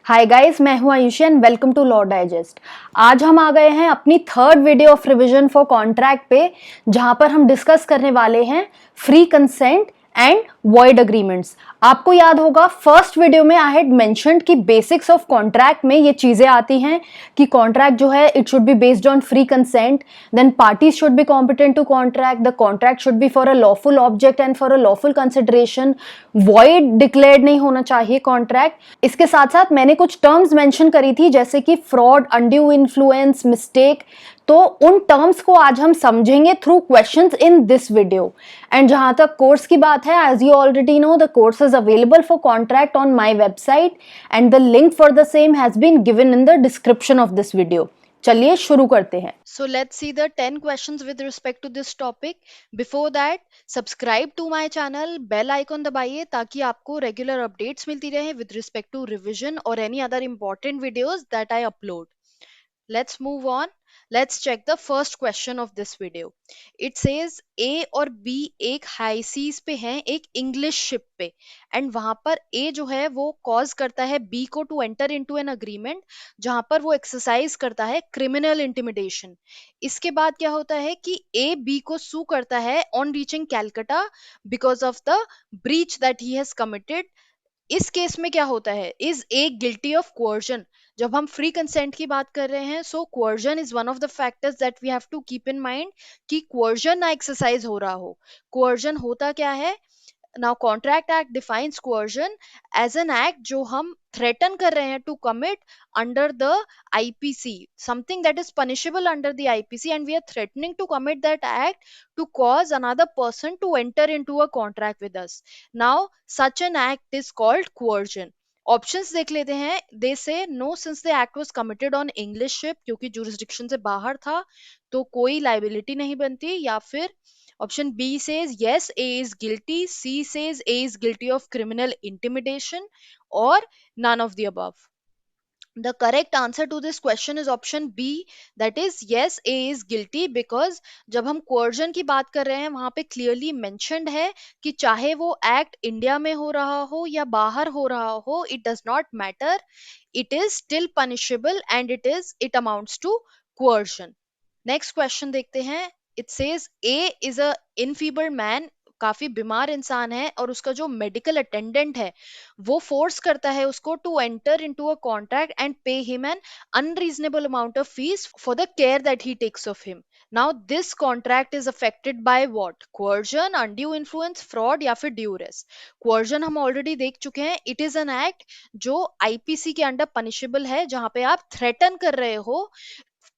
हाय guys, मैं हूं Ayushi and welcome to law digest. आज हम आ गए हैं अपनी third video of revision for contract पे, जहां पर हम डिस्कस करने वाले हैं free consent and void agreements. आपको याद होगा फर्स्ट वीडियो में आई हैड मेंशन्ड कि बेसिक्स ऑफ कॉन्ट्रैक्ट में ये चीजें आती हैं कि कॉन्ट्रैक्ट जो है it should be based on free consent, then parties should be competent to contract, the contract should be for a lawful object and for a lawful consideration, void declared नहीं होना चाहिए कॉन्ट्रैक्ट। इसके साथ साथ मैंने कुछ टर्म्स मेंशन करी थी जैसे कि फ्रॉड, अनड्यू इन्फ्लुएंस, मिस्टेक। तो उन टर्म्स को आज हम समझेंगे through questions in this video. And जहां तक कोर्स की बात है, as you already know, the course is available for contract on my website and the link for the same has been given in the description of this video. चलिए शुरू करते हैं। So let's see the 10 questions with respect to this topic. Before that, subscribe to my channel, bell icon दबाइए ताकि आपको regular updates मिलती रहे with respect to revision or any other important videos that I upload. Let's move on. Let's check the first question of this video. It says A और B एक high seize पे हैं एक English ship पे, and वहां पर A जो है वो कॉज करता है B को to enter into an agreement जहां पर वो एक्सरसाइज करता है क्रिमिनल इंटिमिडेशन। इसके बाद क्या होता है कि A B को सू करता है on reaching Calcutta because of the breach that he has committed. इस केस में क्या होता है, is A guilty of coercion. जब हम फ्री कंसेंट की बात कर रहे हैं, so coercion is one of the factors that we have to keep in mind कि कोअर्जन ना एक्सरसाइज हो रहा हो। कोअर्जन होता क्या है? Now contract act defines coercion as an act जो हम थ्रेटन कर रहे हैं to commit under the IPC, something that is punishable under the IPC, and we are threatening to commit that act to cause another person to enter into a contract with us. Now, such an act is called coercion. Options देख लेते हैं। They say no since the act was committed on English ship, क्योंकि jurisdiction से बाहर था तो कोई liability नहीं बनती, या फिर option B says yes A is guilty, C says A is guilty of criminal intimidation, और none of the above. The correct answer to this question is option B, that is yes A is guilty, because जब हम coercion की बात कर रहे हैं वहां पे clearly mentioned है कि चाहे वो एक्ट इंडिया में हो रहा हो या बाहर हो रहा हो, it does not matter, it is still punishable and it amounts to coercion. Next question देखते हैं। It says A is a enfeebled man, काफी बीमार इंसान है, और उसका जो मेडिकल अटेंडेंट है वो फोर्स करता है उसको to enter into a contract and pay him an unreasonable amount of fees for the care that he takes of him. Now this contract is affected by what? Coercion, undue influence, fraud या फिर duress. Coercion हम already देख चुके हैं, it is an act जो IPC के under punishable है, जहां पे आप थ्रेटन कर रहे हो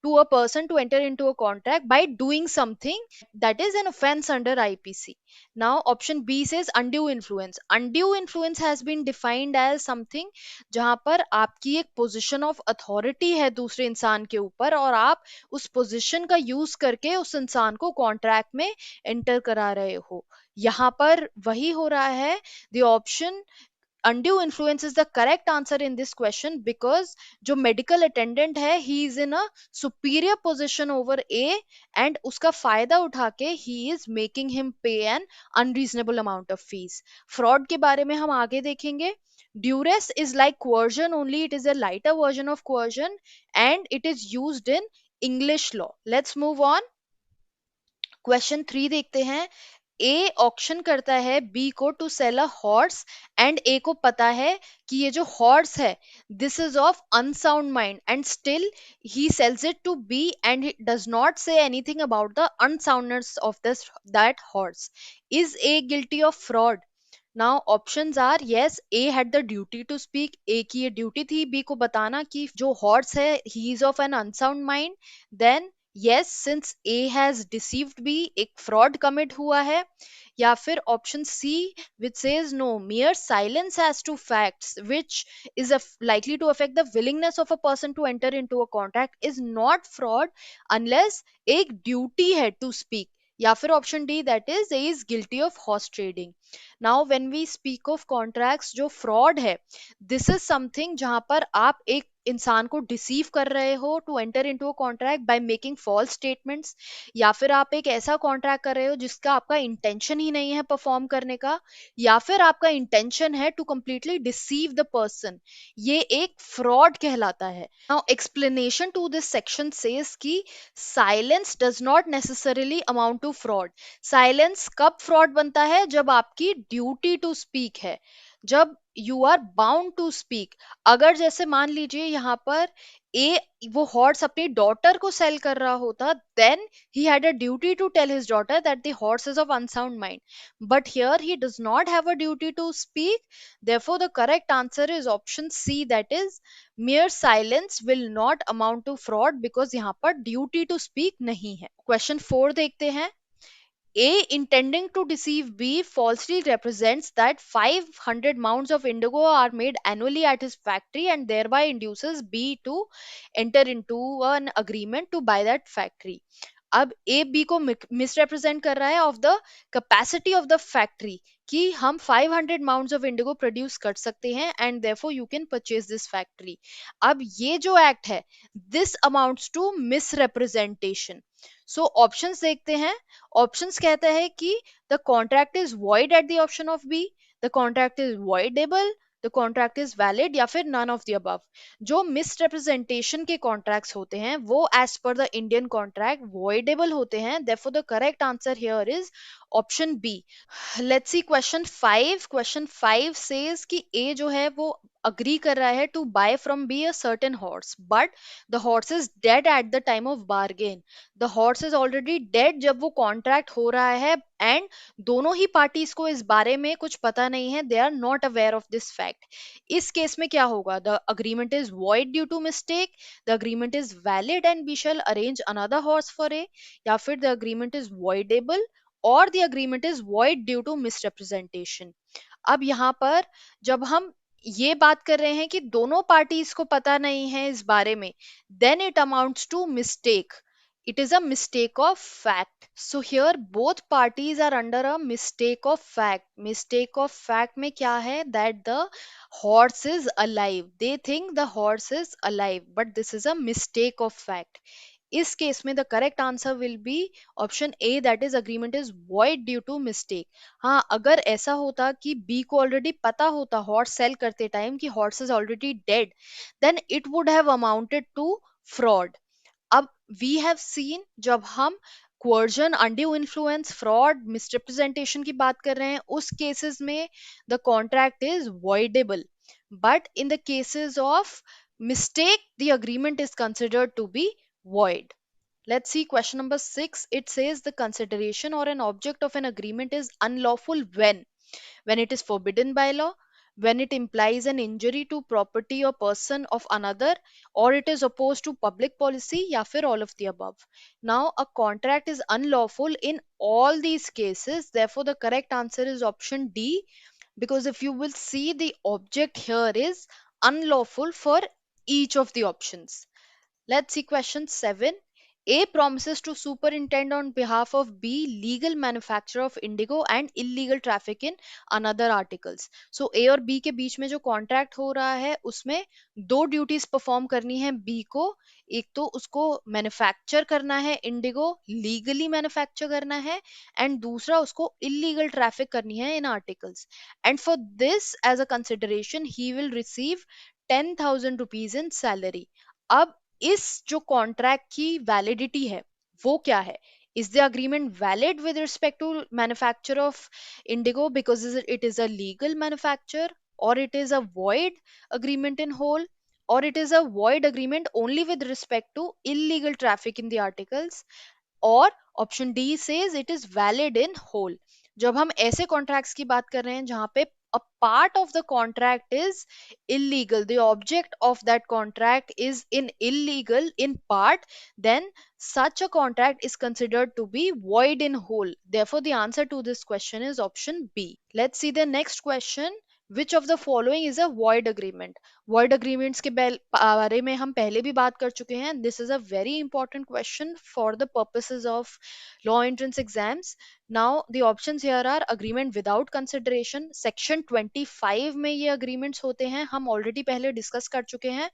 to a person to enter into a contract by doing something that is an offense under IPC. Now, option B says undue influence. Undue influence has been defined as something जहां पर आपकी एक position of authority है दूसरे इंसान के ऊपर, और आप उस पोजीशन का यूज करके उस इंसान को कॉन्ट्रैक्ट में एंटर करा रहे हो। यहाँ पर वही हो रहा है। The option undue influence is the correct answer in this question, because जो medical attendant है he is in a superior position over A, and उसका फायदा उठा के he is making him pay an unreasonable amount of fees. fraud के बारे में हम आगे देखेंगे। duress is like coercion, only it is a lighter version of coercion and it is used in English law. Let's move on. Question 3 देखते हैं। A auction करता है बी को to sell a horse, and A को पता है कि ये जो हॉर्स है this is of unsound mind, and still he sells it to B and he does not say anything about the unsoundness of this that horse. Is A guilty of fraud? Now options are yes A had the duty to speak, A की ये duty थी B को बताना कि जो horse है he is of an unsound mind, then yes since A has deceived B, एक fraud commit हुआ है, या फिर option C which says no, mere silence as to facts which is likely to affect the willingness of a person to enter into a contract is not fraud unless एक duty है to speak, या फिर option D that is A is guilty of horse trading. Now when we speak of contracts, जो fraud है this is something जहां पर आप एक इंसान को डिसीव कर रहे हो to enter into a contract by making false statements, या फिर आप एक ऐसा कॉन्ट्रैक्ट कर रहे हो जिसका आपका इंटेंशन ही नहीं है परफॉर्म करने का, या फिर आपका इंटेंशन है to completely deceive the person, ये एक फ्रॉड कहलाता है। Now explanation to this section says कि silence does not necessarily amount to fraud. Silence कब फ्रॉड बनता है? जब आपकी ड्यूटी टू स्पीक है, जब you are bound to speak. अगर जैसे मान लीजिए यहाँ पर ए वो हॉर्स अपनी डॉटर को सेल कर रहा होता, then he had a duty to tell his daughter that the horse is of unsound mind, but here he does not have a duty to speak. therefore the correct answer is option C, that is mere silence will not amount to fraud because यहाँ पर duty to speak नहीं है। Question 4 देखते हैं। A, intending to deceive B, falsely represents that 500 mounds of indigo are made annually at his factory and thereby induces B to enter into an agreement to buy that factory. अब A B को misrepresent कर रहा है of the capacity of the factory, कि हम 500 mounts of Indigo produce कर सकते हैं and therefore you can purchase this factory. अब ये जो एक्ट है, this amounts to misrepresentation. So options देखते हैं। ऑप्शंस कहते हैं कि the contract is void at the option of B, the contract is voidable, the contract is valid, या फिर नन ऑफ द अबव। जो मिसरिप्रेजेंटेशन के कॉन्ट्रैक्ट्स होते हैं वो as per the Indian contract voidable होते हैं, therefore the correct answer here is option B. Let's see question 5. Question 5 says कि A जो है वो agree कर रहा है to buy from B a certain horse, but the horse is dead at the time of bargain. The horse is already dead जब वो contract हो रहा है, and दोनों ही parties को इस बारे में कुछ पता नहीं है, they are not aware of this fact. इस केस में क्या होगा? The agreement is void due to mistake, the agreement is valid and we shall arrange another horse for A, या फिर the agreement is voidable और the agreement is void due to misrepresentation. अब यहाँ पर जब हम ये बात कर रहे हैं कि दोनों पार्टीज को पता नहीं है इस बारे में, then it amounts to mistake. It is a mistake of fact. So here both parties are under a mistake of fact. Mistake of fact में क्या है? That the horse is alive. They think the horse is alive, but this is a mistake of fact. इस case में the correct answer will be option A, that is agreement is void due to mistake. हाँ, अगर ऐसा होता कि B को already पता होता हॉर्स सेल करते टाइम कि horse is already dead, then it would have amounted to fraud. अब वी हैव सीन जब हम coercion, undue influence, fraud, misrepresentation की बात कर रहे हैं, उस केसेस में the contract is voidable, but in the cases of mistake the agreement is considered to be void. Let's see question number 6. It says the consideration or an object of an agreement is unlawful when it is forbidden by law, when it implies an injury to property or person of another, or it is opposed to public policy, या फिर all of the above. Now a contract is unlawful in all these cases, therefore the correct answer is option D, because if you will see, the object here is unlawful for each of the options. Let's see question 7. A promises to superintend on behalf of B legal manufacture of indigo and illegal traffic in another articles. So A और B के बीच में जो contract हो रहा है उसमें दो duties perform करनी है B को। एक तो उसको मैन्युफैक्चर करना है इंडिगो, लीगली मैन्युफैक्चर करना है, एंड दूसरा उसको इलीगल ट्रैफिक करनी है in articles. And for this as a consideration he will receive 10,000 rupees in salary. अब इस जो कॉन्ट्रैक्ट की वैलिडिटी है वो क्या है? Is the agreement valid with respect to manufacture of indigo because it is a legal manufacture, और it is a void agreement in whole, or it is a void agreement only with respect to illegal traffic in the articles, or option D says it is valid in whole. जब हम ऐसे contracts की बात कर रहे हैं जहां पे a part of the contract is illegal, the object of that contract is illegal in part, then such a contract is considered to be void in whole. Therefore the answer to this question is option B. Let's see the next question. Which of the following is a void agreement? Void agreements के बारे में हम पहले भी बात कर चुके हैं. This is a very important question for the purposes of law entrance exams. Now the options here are agreement without consideration. Section 25 में ये अग्रीमेंट्स होते हैं, हम ऑलरेडी पहले डिस्कस कर चुके हैं.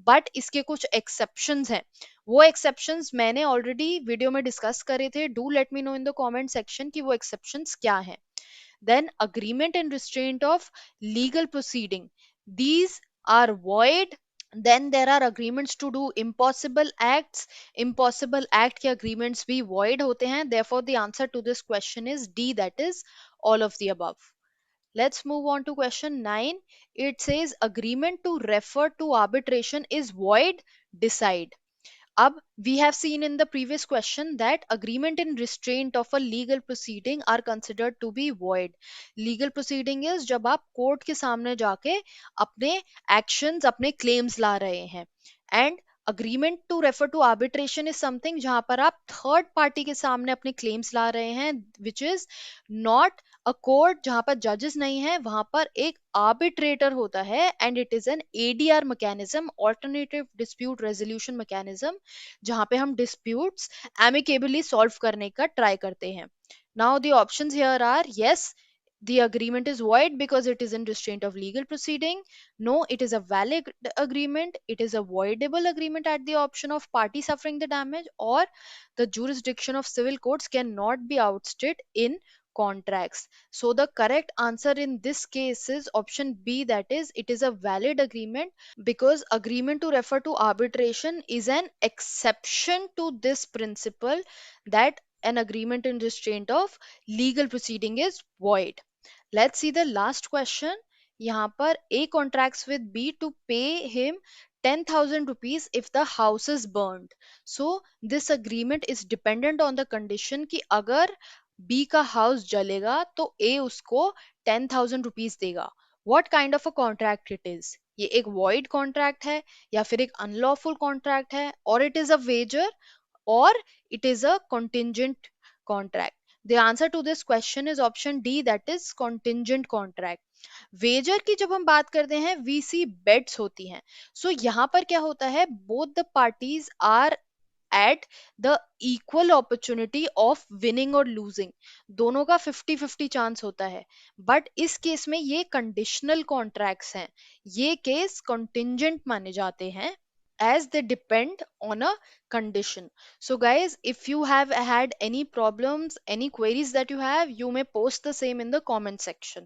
बट इसके कुछ एक्सेप्शंस हैं. वो एक्सेप्शंस मैंने ऑलरेडी वीडियो में डिस्कस करे थे. Do let me know in the comment section कि वो एक्सेप्शंस क्या हैं. Then agreement and restraint of legal proceeding, these are void. Then there are agreements to do impossible acts. Impossible act के agreements भी void होते हैं. Therefore the answer to this question is D, that is all of the above. Let's move on to question 9. It says agreement to refer to arbitration is void. Decide. Ab, we have seen in the previous question that agreement in restraint of a legal proceeding are considered to be void. Legal proceeding is जब आप court के सामने जाके अपने actions, अपने claims ला रहे हैं. And agreement to refer to arbitration is something जहां पर आप third party के सामने अपने claims ला रहे हैं, which is not a court. जहां पर judges नहीं है, वहां पर एक arbitrator होता है, and it is an ADR mechanism, alternative dispute resolution mechanism, जहां पे हम disputes amicably solve करने का try करते हैं. Now the options here are yes, the agreement is void because it is in restraint of legal proceeding. No, it is a valid agreement. It is a voidable agreement at the option of party suffering the damage, or the jurisdiction of civil courts cannot be ousted in contracts. So the correct answer in this case is option B, that is it is a valid agreement, because agreement to refer to arbitration is an exception to this principle that an agreement in restraint of legal proceeding is void. Let's see the last question. यहाँ पर A contracts with B to pay him 10,000 rupees if the house is burned. So this agreement is dependent on the condition कि अगर B का house जलेगा तो A उसको 10,000 rupees देगा. What kind of a contract it is? ये एक void contract है, या फिर एक unlawful contract है, or it is a wager, or it is a contingent contract? The answer to this question is option D, that is contingent contract. Wager की जब हम बात करते हैं, वी सी बेट्स होती हैं. सो यहाँ पर क्या होता है, both the parties are at the equal opportunity of winning और लूजिंग. दोनों का 50-50 चांस होता है. बट इस केस में ये कंडीशनल कॉन्ट्रैक्ट्स हैं, ये केस कंटिंजेंट माने जाते हैं as they depend on a condition. So guys, if you have had any problems, any queries that you have, you may post the same in the comment section.